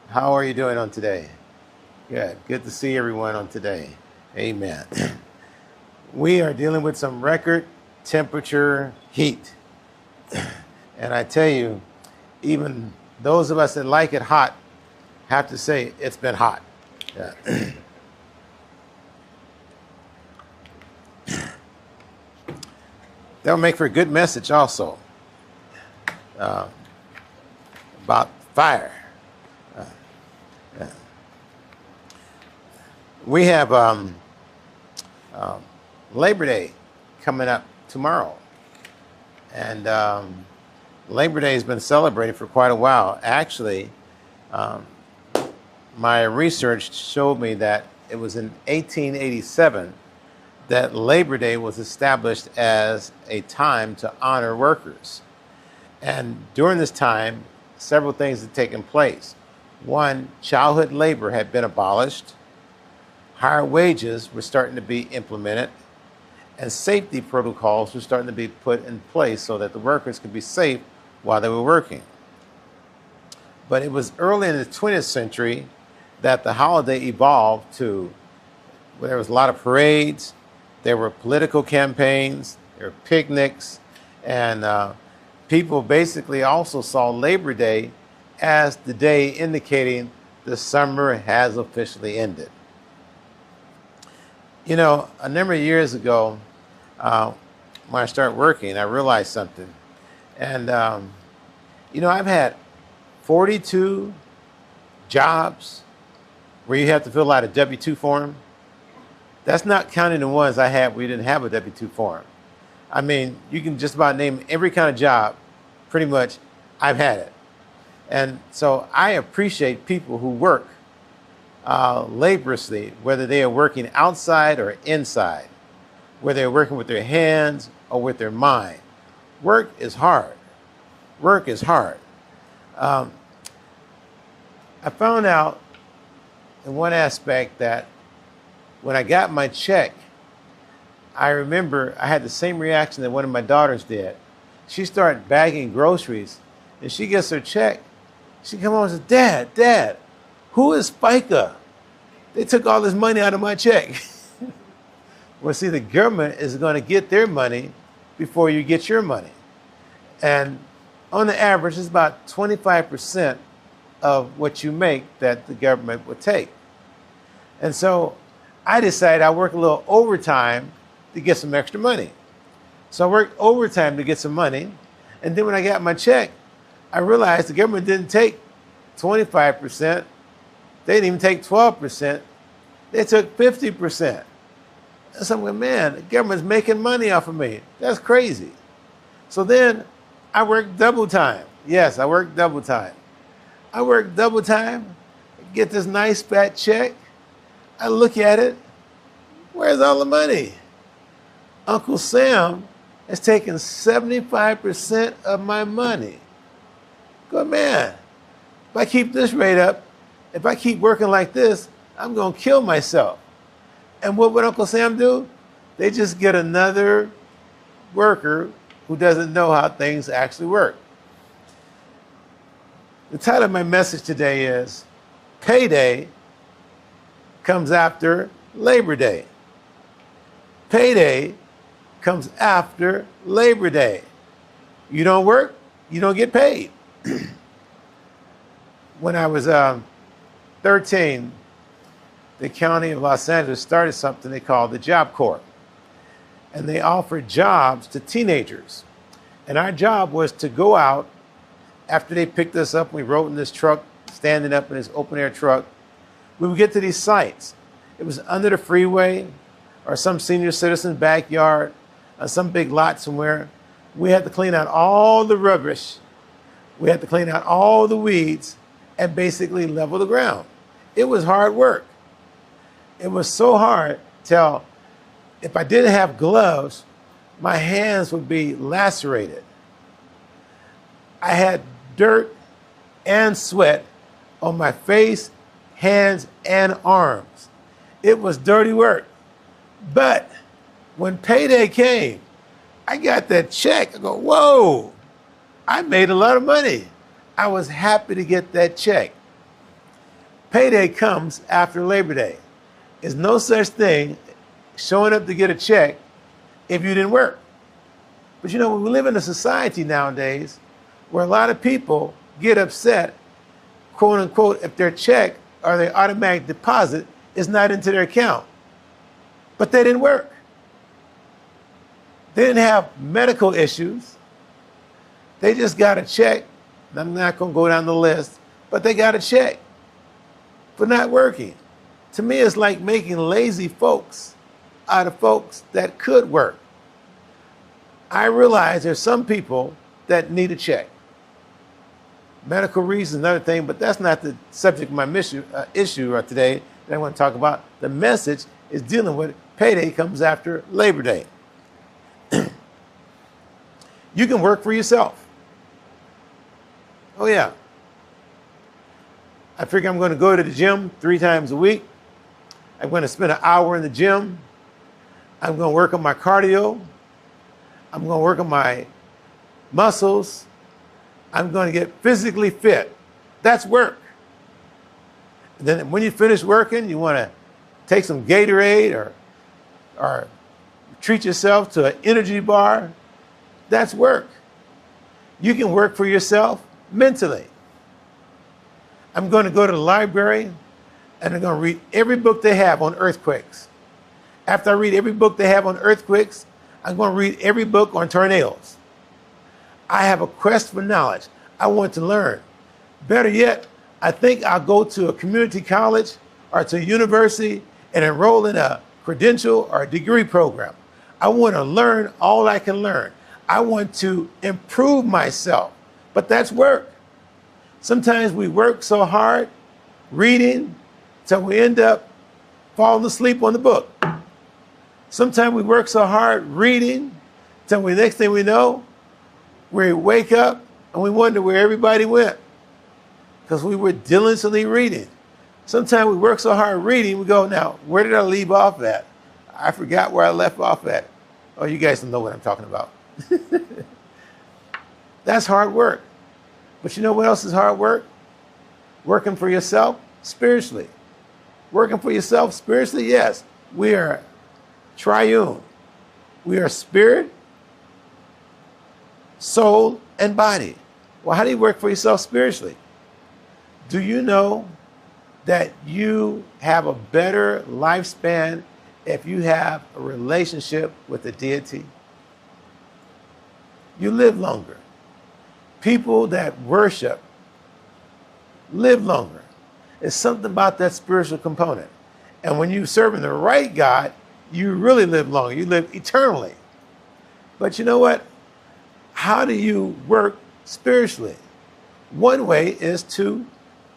How are you doing on today? Good. Good to see everyone on today. Amen. We are dealing with some record temperature heat. And I tell you, even those of us that like it hot have to say it's been hot. Yeah. That'll make for a good message also about fire. Yeah. We have Labor Day coming up tomorrow. And Labor Day has been celebrated for quite a while. Actually, my research showed me that it was in 1887 that Labor Day was established as a time to honor workers. And during this time, several things had taken place. One, childhood labor had been abolished, higher wages were starting to be implemented, and safety protocols were starting to be put in place so that the workers could be safe while they were working. But it was early in the 20th century that the holiday evolved to where there was a lot of parades, there were political campaigns, there were picnics, and people basically also saw Labor Day as the day indicating the summer has officially ended. You know, a number of years ago, when I started working, I realized something. And, I've had 42 jobs where you have to fill out a W-2 form. That's not counting the ones I had where you didn't have a W-2 form. I mean, you can just about name every kind of job, pretty much, I've had it. And so I appreciate people who work laboriously, whether they are working outside or inside, whether they're working with their hands or with their mind. Work is hard. Work is hard. I found out in one aspect that when I got my check, I remember I had the same reaction that one of my daughters did. She started bagging groceries, and she gets her check. She comes home and says, Dad, who is FICA? They took all this money out of my check. Well, see, the government is going to get their money before you get your money. And on the average, it's about 25% of what you make that the government would take. And so I decided I'd work a little overtime to get some extra money. So I worked overtime to get some money. And then when I got my check, I realized the government didn't take 25%. They didn't even take 12%. They took 50%. And so I'm like, man, the government's making money off of me. That's crazy. So then I worked double time. Yes, I worked double time. I worked double time, get this nice fat check. I look at it. Where's all the money? Uncle Sam has taken 75% of my money. Good man. If I keep this rate up, if I keep working like this, I'm going to kill myself. And what would Uncle Sam do? They just get another worker who doesn't know how things actually work. The title of my message today is Payday comes after Labor Day. Payday comes after Labor Day. You don't work, you don't get paid. When I was 13, the county of Los Angeles started something they called the Job Corps. And they offered jobs to teenagers. And our job was to go out after they picked us up. We rode in this truck, standing up in this open air truck. We would get to these sites. It was under the freeway or some senior citizen's backyard or some big lot somewhere. We had to clean out all the rubbish. We had to clean out all the weeds and basically level the ground. It was hard work. It was so hard till if I didn't have gloves, my hands would be lacerated. I had dirt and sweat on my face, hands, and arms. It was dirty work. But when payday came, I got that check. I go, whoa, I made a lot of money. I was happy to get that check. Payday comes after Labor Day. There's no such thing showing up to get a check if you didn't work. But you know, we live in a society nowadays where a lot of people get upset, quote unquote, if their check or their automatic deposit is not into their account. But they didn't work. They didn't have medical issues. They just got a check. I'm not going to go down the list, but they got a check for not working. To me, it's like making lazy folks out of folks that could work. I realize there's some people that need a check. Medical reasons, another thing, but that's not the subject of my issue today that I want to talk about. The message is dealing with Payday comes after Labor Day. You can work for yourself. Oh yeah. I figure I'm going to go to the gym 3 times a week. I'm going to spend an hour in the gym. I'm going to work on my cardio. I'm going to work on my muscles. I'm going to get physically fit. That's work. And then when you finish working, you want to take some Gatorade or treat yourself to an energy bar. That's work. You can work for yourself mentally. I'm going to go to the library and I'm going to read every book they have on earthquakes. After I read every book they have on earthquakes, I'm going to read every book on tornadoes. I have a quest for knowledge. I want to learn. Better yet, I think I'll go to a community college or to a university and enroll in a credential or a degree program. I want to learn all I can learn. I want to improve myself, but that's work. Sometimes we work so hard reading till we end up falling asleep on the book. Sometimes we work so hard reading till next thing we know, we wake up and we wonder where everybody went because we were diligently reading. Sometimes we work so hard reading, we go, now, where did I leave off at? I forgot where I left off at. Oh, you guys don't know what I'm talking about. That's hard work. But you know what else is hard work? Working for yourself spiritually. Working for yourself spiritually, yes. We are triune. We are spirit, soul, and body. Well, how do you work for yourself spiritually? Do you know that you have a better lifespan if you have a relationship with the deity? You live longer. People that worship live longer. It's something about that spiritual component. And when you're serving the right God, you really live longer. You live eternally. But you know what? How do you work spiritually? One way is to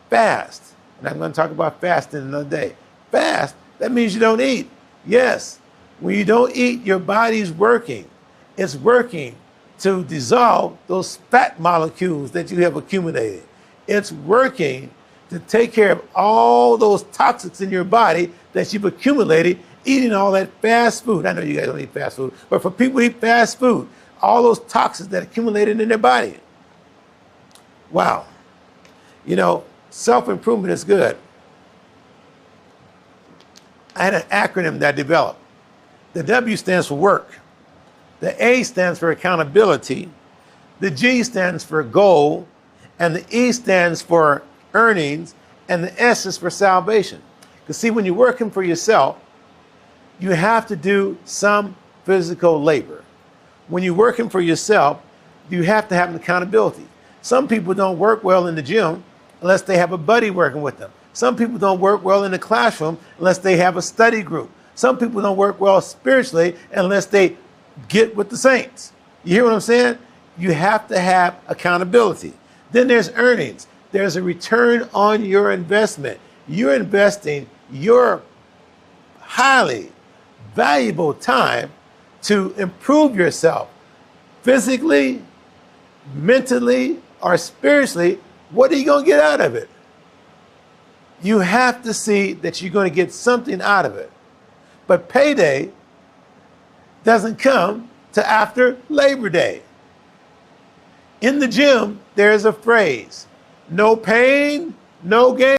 fast. And I'm going to talk about fasting another day. Fast, that means you don't eat. Yes, when you don't eat, your body's working. It's working to dissolve those fat molecules that you have accumulated. It's working to take care of all those toxins in your body that you've accumulated eating all that fast food. I know you guys don't eat fast food, but for people who eat fast food, all those toxins that accumulated in their body. Wow. You know, self-improvement is good. I had an acronym that I developed. The W stands for work. The A stands for accountability. The G stands for goal. And the E stands for earnings. And the S is for salvation. Because see, when you're working for yourself, you have to do some physical labor. When you're working for yourself, you have to have an accountability. Some people don't work well in the gym unless they have a buddy working with them. Some people don't work well in the classroom unless they have a study group. Some people don't work well spiritually unless they get with the saints. You hear what I'm saying? You have to have accountability. Then there's earnings. There's a return on your investment. You're investing your highly valuable time to improve yourself physically, mentally, or spiritually. What are you going to get out of it? You have to see that you're going to get something out of it. But payday doesn't come to after Labor Day. In the gym, there's a phrase, no pain, no gain.